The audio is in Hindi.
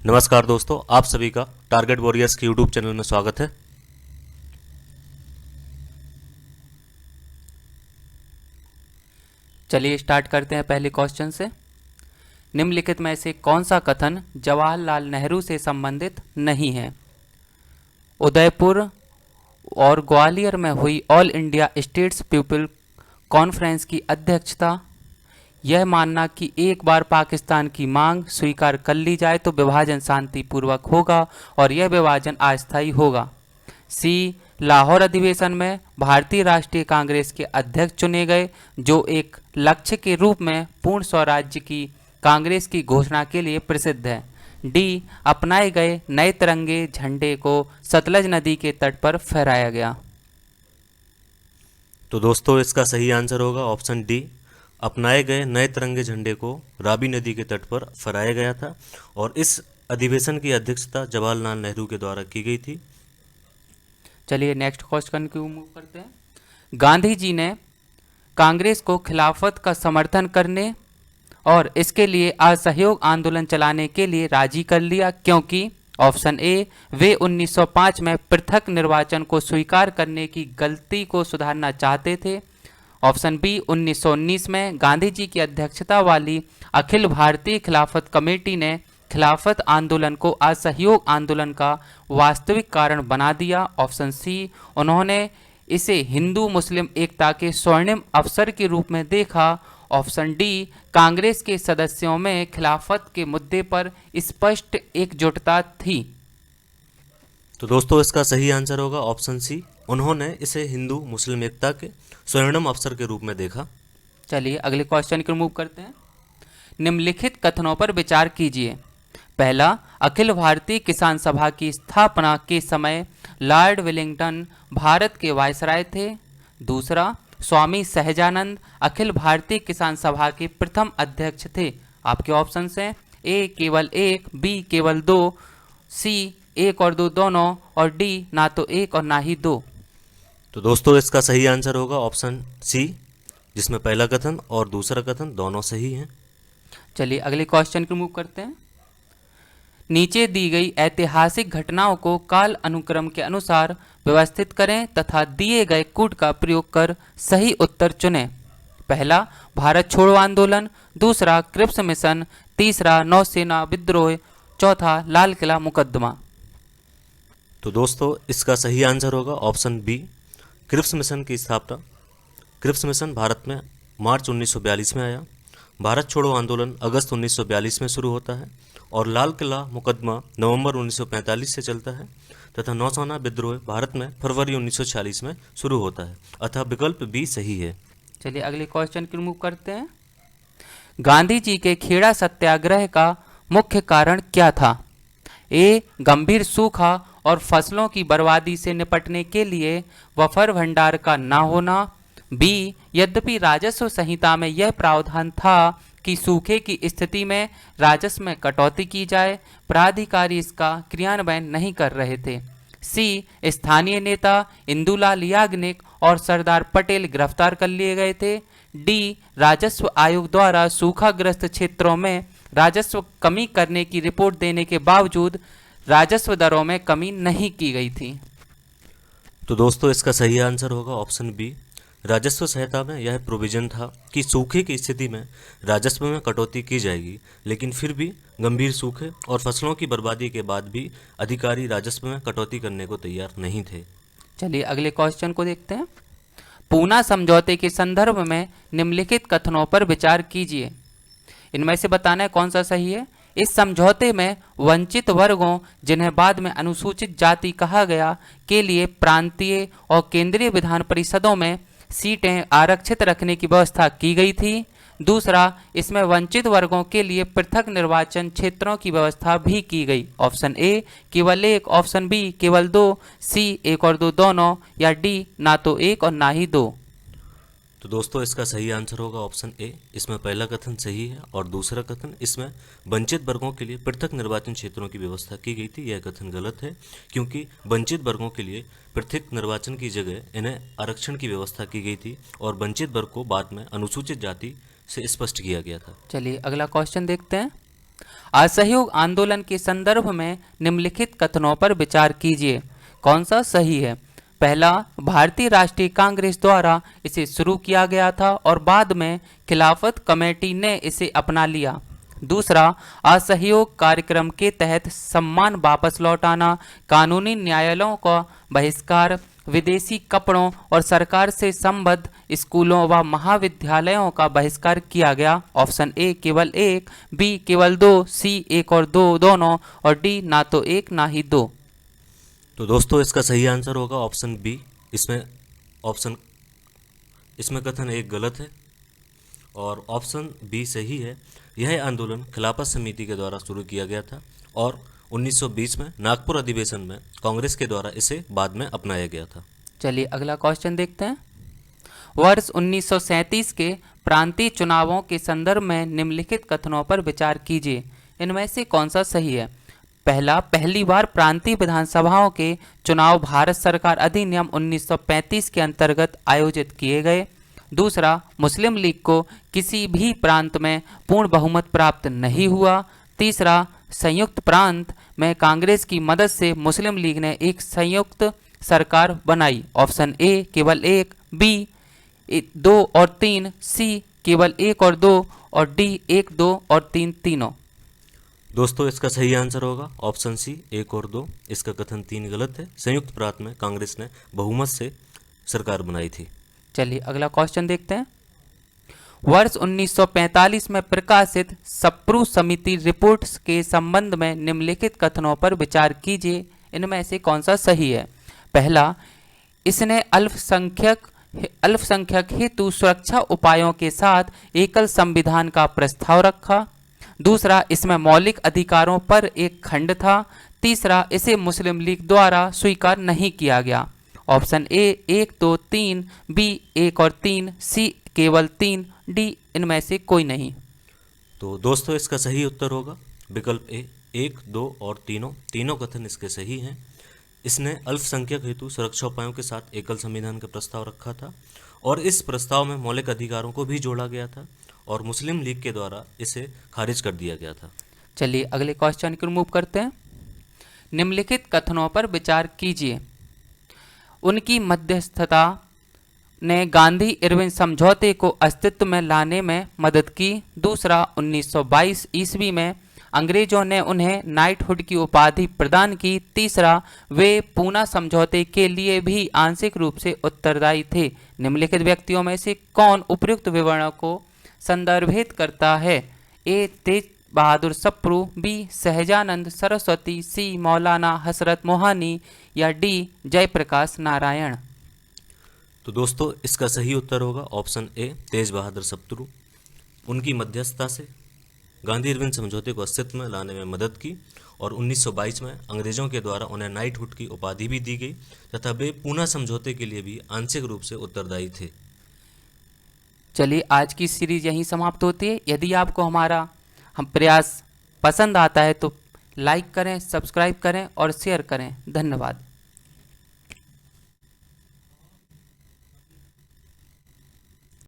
नमस्कार दोस्तों, आप सभी का टारगेट वॉरियर्स के यूट्यूब चैनल में स्वागत है। चलिए स्टार्ट करते हैं पहले क्वेश्चन से। निम्नलिखित में से कौन सा कथन जवाहरलाल नेहरू से संबंधित नहीं है? उदयपुर और ग्वालियर में हुई all India states people conference की अध्यक्षता, यह मानना कि एक बार पाकिस्तान की मांग स्वीकार कर ली जाए तो विभाजन शांतिपूर्वक होगा और यह विभाजन अस्थायी होगा। सी, लाहौर अधिवेशन में भारतीय राष्ट्रीय कांग्रेस के अध्यक्ष चुने गए, जो एक लक्ष्य के रूप में पूर्ण स्वराज्य की कांग्रेस की घोषणा के लिए प्रसिद्ध है। डी, अपनाए गए नए तिरंगे झंडे को सतलज नदी के तट पर फहराया गया। तो दोस्तों, इसका सही आंसर होगा ऑप्शन डी, अपनाए गए नए तिरंगे झंडे को रावी नदी के तट पर फहराया गया था और इस अधिवेशन की अध्यक्षता जवाहरलाल नेहरू के द्वारा की गई थी। चलिए नेक्स्ट क्वेश्चन की मूव करते हैं। गांधी जी ने कांग्रेस को खिलाफत का समर्थन करने और इसके लिए असहयोग आंदोलन चलाने के लिए राजी कर लिया, क्योंकि ऑप्शन ए, वे 1905 में पृथक निर्वाचन को स्वीकार करने की गलती को सुधारना चाहते थे। ऑप्शन बी, 1919 में गांधी जी की अध्यक्षता वाली अखिल भारतीय खिलाफत कमेटी ने खिलाफत आंदोलन को असहयोग आंदोलन का वास्तविक कारण बना दिया। ऑप्शन सी, उन्होंने इसे हिंदू मुस्लिम एकता के स्वर्णिम अवसर के रूप में देखा। ऑप्शन डी, कांग्रेस के सदस्यों में खिलाफत के मुद्दे पर स्पष्ट एकजुटता थी। तो दोस्तों, इसका सही आंसर होगा ऑप्शन सी, उन्होंने इसे हिंदू मुस्लिम एकता के स्वर्णिम अवसर के रूप में देखा। चलिए अगले क्वेश्चन की मूव करते हैं। निम्नलिखित कथनों पर विचार कीजिए। पहला, अखिल भारतीय किसान सभा की स्थापना के समय लॉर्ड वेलिंगटन भारत के वायसराय थे। दूसरा, स्वामी सहजानंद अखिल भारतीय किसान सभा के प्रथम अध्यक्ष थे। आपके ऑप्शंस हैं ए, केवल एक, बी, केवल दो, सी, एक और दो दोनों, और डी, ना तो एक और ना ही दो। तो दोस्तों, इसका सही आंसर होगा ऑप्शन सी, जिसमें पहला कथन और दूसरा कथन दोनों सही हैं। चलिए अगले क्वेश्चन की मूव करते हैं। नीचे दी गई ऐतिहासिक घटनाओं को काल अनुक्रम के अनुसार व्यवस्थित करें तथा दिए गए कूट का प्रयोग कर सही उत्तर चुनें। पहला, भारत छोड़ो आंदोलन। दूसरा, क्रिप्स मिशन। तीसरा, नौसेना विद्रोह। चौथा, लाल किला मुकदमा। तो दोस्तों, इसका सही आंसर होगा ऑप्शन बी, क्रिप्स मिशन की स्थापना। क्रिप्स मिशन भारत में मार्च 1942 में आया। भारत छोड़ो आंदोलन अगस्त 1942 में शुरू होता है और लाल किला मुकदमा नवंबर 1945 से चलता है तथा नौसेना विद्रोह भारत में फरवरी 1946 में शुरू होता है, अतः विकल्प बी सही है। चलिए अगले क्वेश्चन की मूव करते हैं। गांधी जी के खेड़ा सत्याग्रह का मुख्य कारण क्या था? ए, गंभीर सूखा और फसलों की बर्बादी से निपटने के लिए बफर भंडार का न होना। बी, यद्यपि राजस्व संहिता में यह प्रावधान था कि सूखे की स्थिति में राजस्व में कटौती की जाए, प्राधिकारी इसका क्रियान्वयन नहीं कर रहे थे। सी, स्थानीय नेता इंदुलाल याग्निक और सरदार पटेल गिरफ्तार कर लिए गए थे। डी, राजस्व आयोग द्वारा सूखाग्रस्त क्षेत्रों में राजस्व कमी करने की रिपोर्ट देने के बावजूद राजस्व दरों में कमी नहीं की गई थी। तो दोस्तों, इसका सही आंसर होगा ऑप्शन बी, राजस्व संहिता में यह प्रोविजन था कि सूखे की स्थिति में राजस्व में कटौती की जाएगी, लेकिन फिर भी गंभीर सूखे और फसलों की बर्बादी के बाद भी अधिकारी राजस्व में कटौती करने को तैयार नहीं थे। चलिए अगले क्वेश्चन को देखते हैं। पूना समझौते के संदर्भ में निम्नलिखित कथनों पर विचार कीजिए। इनमें से बताना है कौन सा सही है। इस समझौते में वंचित वर्गों, जिन्हें बाद में अनुसूचित जाति कहा गया, के लिए प्रांतीय और केंद्रीय विधान परिषदों में सीटें आरक्षित रखने की व्यवस्था की गई थी। दूसरा, इसमें वंचित वर्गों के लिए पृथक निर्वाचन क्षेत्रों की व्यवस्था भी की गई। ऑप्शन ए, केवल एक। ऑप्शन बी, केवल दो। सी, एक और दो दोनों। या डी, ना तो एक और ना ही दो। तो दोस्तों, इसका सही आंसर होगा ऑप्शन ए, इसमें पहला कथन सही है और दूसरा कथन, इसमें वंचित वर्गों के लिए पृथक निर्वाचन क्षेत्रों की व्यवस्था की गई थी, यह कथन गलत है, क्योंकि वंचित वर्गों के लिए पृथक निर्वाचन की जगह इन्हें आरक्षण की व्यवस्था की गई थी और वंचित वर्ग को बाद में अनुसूचित जाति से स्पष्ट किया गया था। चलिए अगला क्वेश्चन देखते हैं। असहयोग आंदोलन के संदर्भ में निम्नलिखित कथनों पर विचार कीजिए, कौन सा सही है। पहला, भारतीय राष्ट्रीय कांग्रेस द्वारा इसे शुरू किया गया था और बाद में खिलाफत कमेटी ने इसे अपना लिया। दूसरा, असहयोग कार्यक्रम के तहत सम्मान वापस लौटाना, कानूनी न्यायालयों का बहिष्कार, विदेशी कपड़ों और सरकार से संबद्ध स्कूलों व महाविद्यालयों का बहिष्कार किया गया। ऑप्शन ए केवल एक, बी केवल दो, सी एक और दो दोनों और डी ना तो एक ना ही दो। तो दोस्तों इसका सही आंसर होगा ऑप्शन बी। इसमें कथन एक गलत है और ऑप्शन बी सही है। यह आंदोलन खिलाफत समिति के द्वारा शुरू किया गया था और 1920 में नागपुर अधिवेशन में कांग्रेस के द्वारा इसे बाद में अपनाया गया था। चलिए अगला क्वेश्चन देखते हैं। वर्ष 1937 के प्रांतीय चुनावों के संदर्भ में निम्नलिखित कथनों पर विचार कीजिए, इनमें से कौन सा सही है। पहला, पहली बार प्रांतीय विधानसभाओं के चुनाव भारत सरकार अधिनियम 1935 के अंतर्गत आयोजित किए गए। दूसरा, मुस्लिम लीग को किसी भी प्रांत में पूर्ण बहुमत प्राप्त नहीं हुआ। तीसरा, संयुक्त प्रांत में कांग्रेस की मदद से मुस्लिम लीग ने एक संयुक्त सरकार बनाई। ऑप्शन ए केवल एक, बी दो और तीन, सी केवल एक और दो और डी एक, दो और तीन तीनों। दोस्तों इसका सही आंसर होगा ऑप्शन सी एक और दो। इसका कथन तीन गलत है। संयुक्त प्रांत में कांग्रेस ने बहुमत से सरकार बनाई थी। चलिए अगला क्वेश्चन देखते हैं। वर्ष 1945 में प्रकाशित सप्रू समिति रिपोर्ट्स के संबंध में निम्नलिखित कथनों पर विचार कीजिए, इनमें से कौन सा सही है। पहला, इसने अल्पसंख्यक हेतु सुरक्षा उपायों के साथ एकल संविधान का प्रस्ताव रखा। दूसरा, इसमें मौलिक अधिकारों पर एक खंड था। तीसरा, इसे मुस्लिम लीग द्वारा स्वीकार नहीं किया गया। ऑप्शन ए एक, दो, तीन, बी एक और तीन, सी केवल तीन, डी इनमें से कोई नहीं। तो दोस्तों इसका सही उत्तर होगा विकल्प ए एक, दो और तीनों कथन इसके सही हैं। इसने अल्पसंख्यक हेतु सुरक्षा उपायों के साथ एकल संविधान का प्रस्ताव रखा था और इस प्रस्ताव में मौलिक अधिकारों को भी जोड़ा गया था और मुस्लिम लीग के द्वारा इसे खारिज कर दिया गया था। चलिए अगले क्वेश्चन को मूव करते हैं। निम्नलिखित कथनों पर विचार कीजिए। उनकी मध्यस्थता ने गांधी इरविन समझौते को अस्तित्व में लाने में मदद की। दूसरा, 1922 ईस्वी में अंग्रेजों ने उन्हें नाइटहुड की उपाधि प्रदान की। तीसरा, वे पूना समझौते के लिए भी आंशिक रूप से उत्तरदायी थे। निम्नलिखित व्यक्तियों में से कौन उपयुक्त विवरणों को संदर्भित करता है। ए तेज बहादुर सप्रू, बी सहजानंद सरस्वती, सी मौलाना हसरत मोहानी या डी जयप्रकाश नारायण। तो दोस्तों इसका सही उत्तर होगा ऑप्शन ए तेज बहादुर सप्रू। उनकी मध्यस्थता से गांधी इरविन समझौते को अस्तित्व में लाने में मदद की और 1922 में अंग्रेजों के द्वारा उन्हें नाइटहुड की उपाधि भी दी गई तथा वे पूना समझौते के लिए भी आंशिक रूप से उत्तरदायी थे। चलिए आज की सीरीज यहीं समाप्त होती है। यदि आपको हमारा प्रयास पसंद आता है तो लाइक करें, सब्सक्राइब करें और शेयर करें। धन्यवाद।